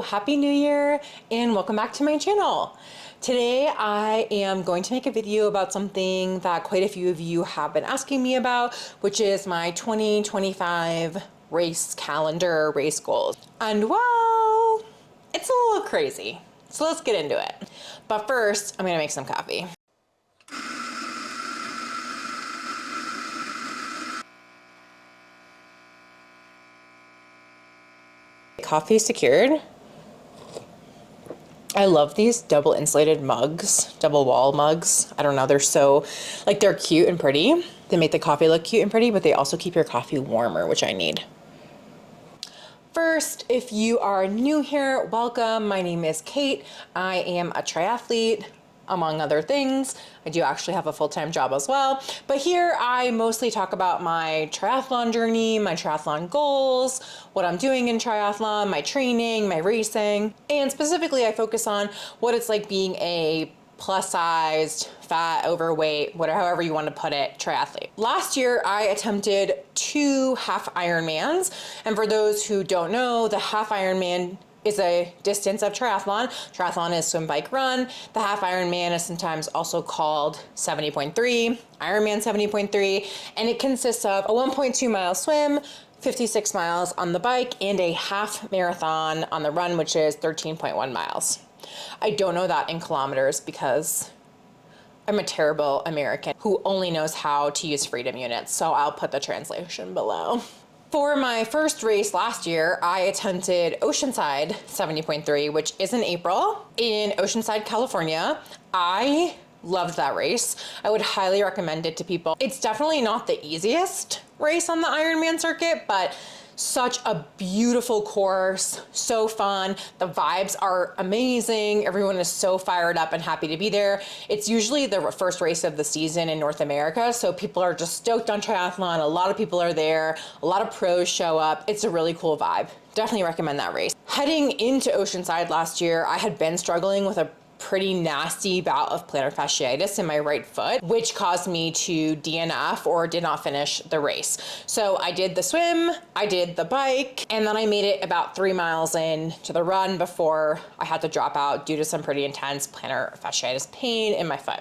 Happy New Year and welcome back to my channel. Today I am going to make a video about something that quite a few of you have been asking me about, which is my 2025 race calendar, race goals. And well, it's a little crazy. So let's get into it. But first, I'm gonna make some coffee. Coffee secured. I love these double insulated mugs, double wall mugs. I don't know, they're so, like, they're cute and pretty. They make the coffee look cute and pretty, but they also keep your coffee warmer, which I need. First, if you are new here, welcome. My name is Kate. I am a triathlete, among other things. I do actually have a full-time job as well, but here I mostly talk about my triathlon journey, my triathlon goals, what I'm doing in triathlon, my training, my racing, and specifically I focus on what it's like being a plus-sized, fat, overweight, whatever, however you want to put it, triathlete. Last year, I attempted 2 half Ironmans, and for those who don't know, the half Ironman is a distance of triathlon. Triathlon is swim, bike, run. The half Ironman is sometimes also called 70.3, Ironman 70.3, and it consists of a 1.2 mile swim, 56 miles on the bike, and a half marathon on the run, which is 13.1 miles. I don't know that in kilometers because I'm a terrible American who only knows how to use freedom units, so I'll put the translation below. For my first race last year, I attempted Oceanside 70.3, which is in April in Oceanside, California. I loved that race. I would highly recommend it to people. It's definitely not the easiest race on the Ironman circuit, but such a beautiful course, so fun. The vibes are amazing. Everyone is so fired up and happy to be there. It's usually the first race of the season in North America, so people are just stoked on triathlon. A lot of people are there. A lot of pros show up. It's a really cool vibe. Definitely recommend that race. Heading into Oceanside last year, I had been struggling with a pretty nasty bout of plantar fasciitis in my right foot, which caused me to DNF or did not finish the race. So I did the swim, I did the bike, and then I made it about 3 miles in to the run before I had to drop out due to some pretty intense plantar fasciitis pain in my foot.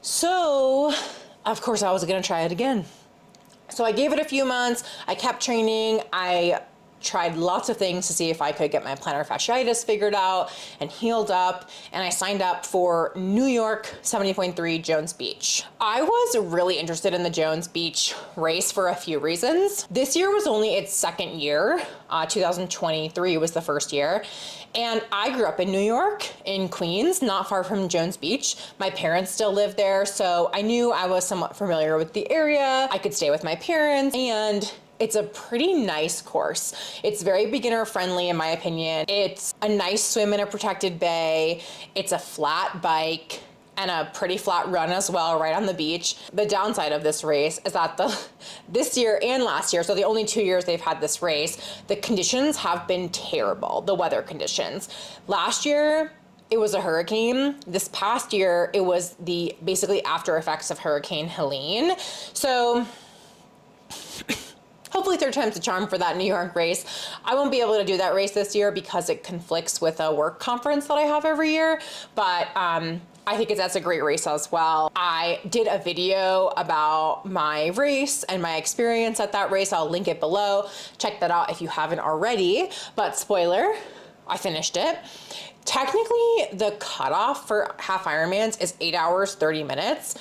So of course I was gonna try it again. So I gave it a few months, I kept training, I tried lots of things to see if I could get my plantar fasciitis figured out and healed up, and I signed up for New York 70.3 Jones Beach. I was really interested in the Jones Beach race for a few reasons. This year was only its second year. 2023 was the first year. And I grew up in New York, in Queens, not far from Jones Beach. My parents still live there, so I knew I was somewhat familiar with the area. I could stay with my parents, and it's a pretty nice course. It's very beginner friendly in my opinion. It's a nice swim in a protected bay. It's a flat bike and a pretty flat run as well, right on the beach. The downside of this race is that this year and last year, so the only 2 years they've had this race, the conditions have been terrible, the weather conditions. Last year, it was a hurricane. This past year, it was the basically after effects of Hurricane Helene. So hopefully third time's a charm for that New York race. I won't be able to do that race this year because it conflicts with a work conference that I have every year, but I think that's a great race as well. I did a video about my race and my experience at that race. I'll link it below. Check that out if you haven't already, but spoiler, I finished it. Technically, the cutoff for half Ironmans is 8 hours, 30 minutes.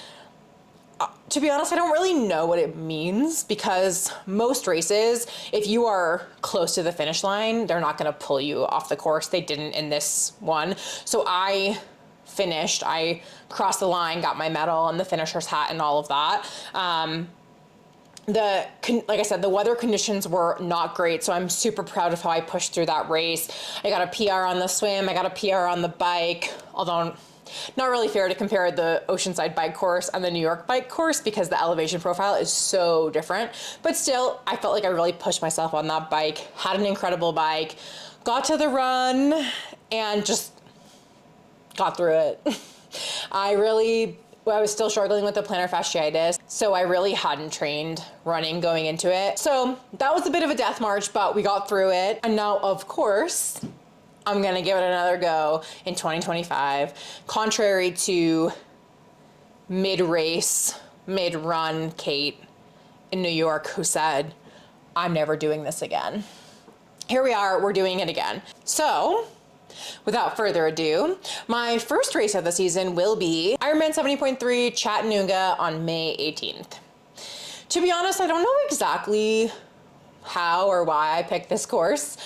To be honest, I don't really know what it means because most races, if you are close to the finish line, they're not going to pull you off the course. They didn't in this one. So I finished, I crossed the line, got my medal and the finisher's hat and all of that. Like I said, the weather conditions were not great, so I'm super proud of how I pushed through that race. I got a PR on the swim, I got a PR on the bike, although not really fair to compare the Oceanside bike course and the New York bike course because the elevation profile is so different. But still, I felt like I really pushed myself on that bike, had an incredible bike, got to the run, and just got through it. I was still struggling with the plantar fasciitis, so I really hadn't trained running going into it. So that was a bit of a death march, but we got through it. And now, of course, I'm gonna give it another go in 2025. Contrary to mid-race, mid-run Kate in New York, who said, I'm never doing this again. Here we are, we're doing it again. So, without further ado, my first race of the season will be Ironman 70.3 Chattanooga on May 18th. To be honest, I don't know exactly how or why I picked this course.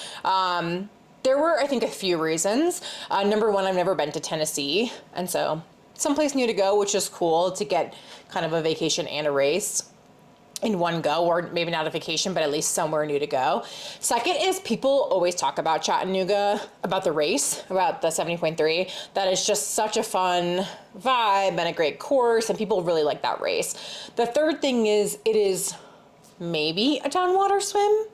There were, I think, a few reasons. Number one, I've never been to Tennessee, and so someplace new to go, which is cool to get kind of a vacation and a race in one go, or maybe not a vacation, but at least somewhere new to go. Second is people always talk about Chattanooga, about the race, about the 70.3. That is just such a fun vibe and a great course, and people really like that race. The third thing is it is maybe a downwater swim.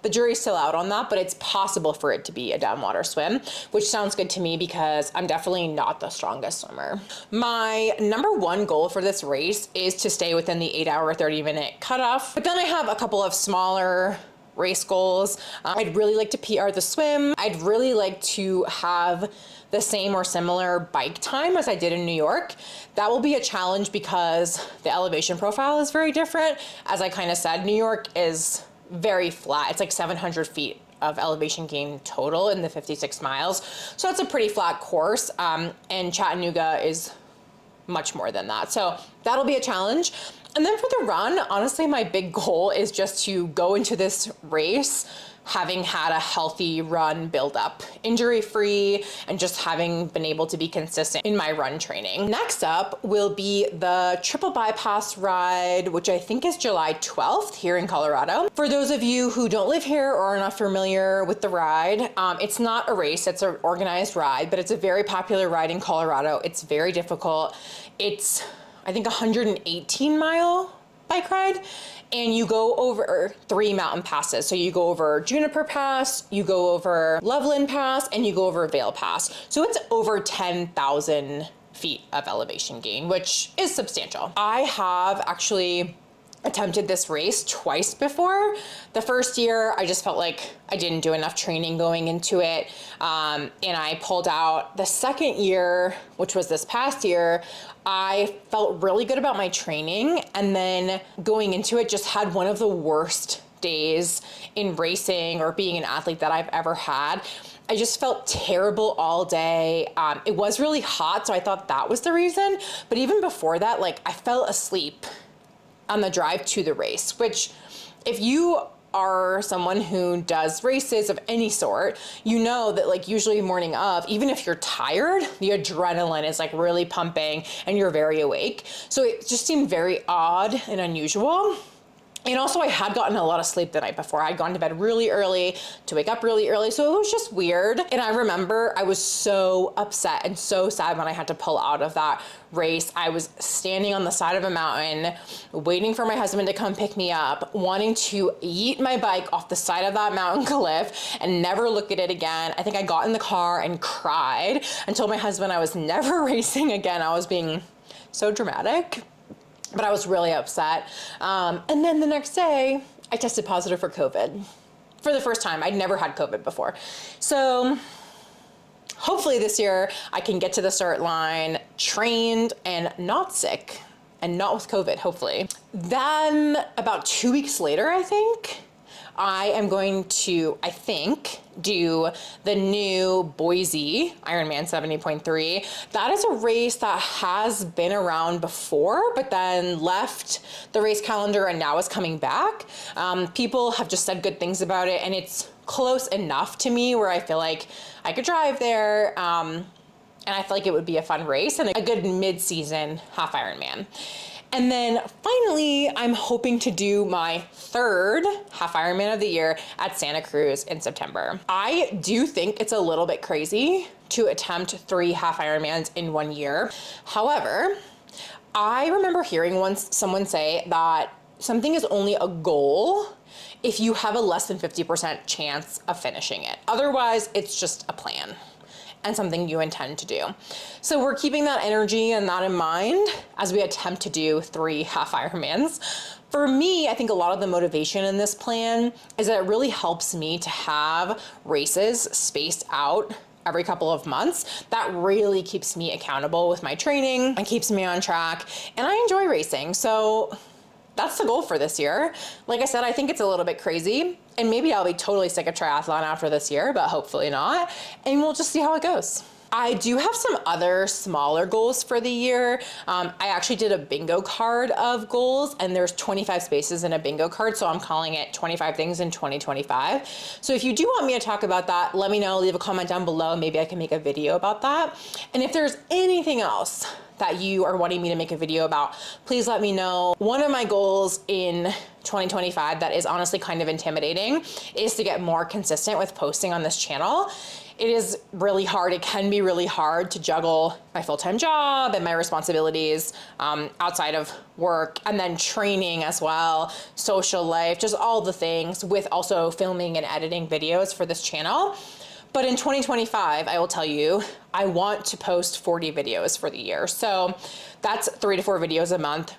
The jury's still out on that, but it's possible for it to be a downwater swim, which sounds good to me because I'm definitely not the strongest swimmer. My number one goal for this race is to stay within the 8-hour, 30-minute cutoff. But then I have a couple of smaller race goals. I'd really like to PR the swim. I'd really like to have the same or similar bike time as I did in New York. That will be a challenge because the elevation profile is very different. As I kind of said, New York is very flat. It's like 700 feet of elevation gain total in the 56 miles. So that's a pretty flat course. And Chattanooga is much more than that. So that'll be a challenge. And then for the run, honestly, my big goal is just to go into this race having had a healthy run build up, injury-free, and just having been able to be consistent in my run training. Next up will be the triple bypass ride, which I think is July 12th here in Colorado. For those of you who don't live here or are not familiar with the ride, it's not a race, it's an organized ride, but it's a very popular ride in Colorado. It's very difficult. It's, I think, 118-mile bike ride, and you go over 3 mountain passes. So you go over Juniper Pass, you go over Loveland Pass, and you go over Vail Pass. So it's over 10,000 feet of elevation gain, which is substantial. I have actually attempted this race twice before. The first year, I just felt like I didn't do enough training going into it, and I pulled out. The second year, which was this past year, I felt really good about my training, and then going into it just had one of the worst days in racing or being an athlete that I've ever had. I just felt terrible all day. It was really hot, so I thought that was the reason. But even before that, like, I fell asleep on the drive to the race, which if you are someone who does races of any sort, you know that like usually morning of, even if you're tired, the adrenaline is like really pumping and you're very awake. So it just seemed very odd and unusual. And also I had gotten a lot of sleep the night before. I'd gone to bed really early to wake up really early. So it was just weird. And I remember I was so upset and so sad when I had to pull out of that race. I was standing on the side of a mountain, waiting for my husband to come pick me up, wanting to yeet my bike off the side of that mountain cliff and never look at it again. I think I got in the car and cried and told my husband I was never racing again. I was being so dramatic. But I was really upset. And then the next day, I tested positive for COVID for the first time. I'd never had COVID before. So hopefully this year I can get to the start line trained and not sick and not with COVID, hopefully. Then about 2 weeks later, I think, I am going to, do the new Boise Ironman 70.3. That is a race that has been around before, but then left the race calendar and now is coming back. People have just said good things about it, and it's close enough to me where I feel like I could drive there, and I feel like it would be a fun race and a good mid-season half Ironman. And then finally, I'm hoping to do my third half Ironman of the year at Santa Cruz in September. I do think it's a little bit crazy to attempt 3 half Ironmans in 1 year. However, I remember hearing once someone say that something is only a goal if you have a less than 50% chance of finishing it. Otherwise, it's just a plan and something you intend to do. So we're keeping that energy and that in mind as we attempt to do 3 half Ironmans. For me, I think a lot of the motivation in this plan is that it really helps me to have races spaced out every couple of months. That really keeps me accountable with my training and keeps me on track. And I enjoy racing. So that's the goal for this year. Like I said, I think it's a little bit crazy, and maybe I'll be totally sick of triathlon after this year, but hopefully not. And we'll just see how it goes. I do have some other smaller goals for the year. I actually did a bingo card of goals, and there's 25 spaces in a bingo card, so I'm calling it 25 things in 2025. So if you do want me to talk about that, let me know, leave a comment down below. Maybe I can make a video about that. And if there's anything else that you are wanting me to make a video about, please let me know. One of my goals in 2025 that is honestly kind of intimidating is to get more consistent with posting on this channel. It is really hard. It can be really hard to juggle my full-time job and my responsibilities outside of work, and then training as well, social life, just all the things, with also filming and editing videos for this channel. But in 2025, I will tell you, I want to post 40 videos for the year. So that's 3 to 4 videos a month.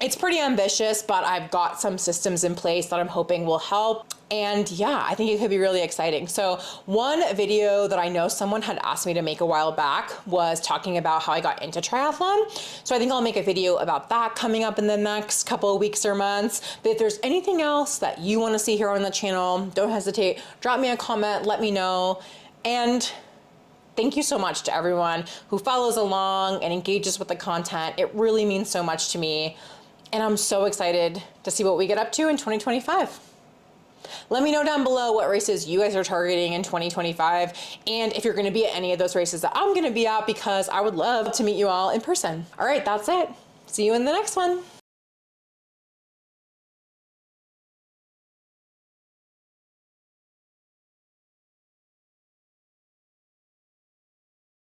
It's pretty ambitious, but I've got some systems in place that I'm hoping will help. And yeah, I think it could be really exciting. So one video that I know someone had asked me to make a while back was talking about how I got into triathlon. So I think I'll make a video about that coming up in the next couple of weeks or months. But if there's anything else that you want to see here on the channel, don't hesitate, drop me a comment, let me know. And thank you so much to everyone who follows along and engages with the content. It really means so much to me. And I'm so excited to see what we get up to in 2025. Let me know down below what races you guys are targeting in 2025, and if you're going to be at any of those races that I'm going to be at, because I would love to meet you all in person. All right, that's it. See you in the next one.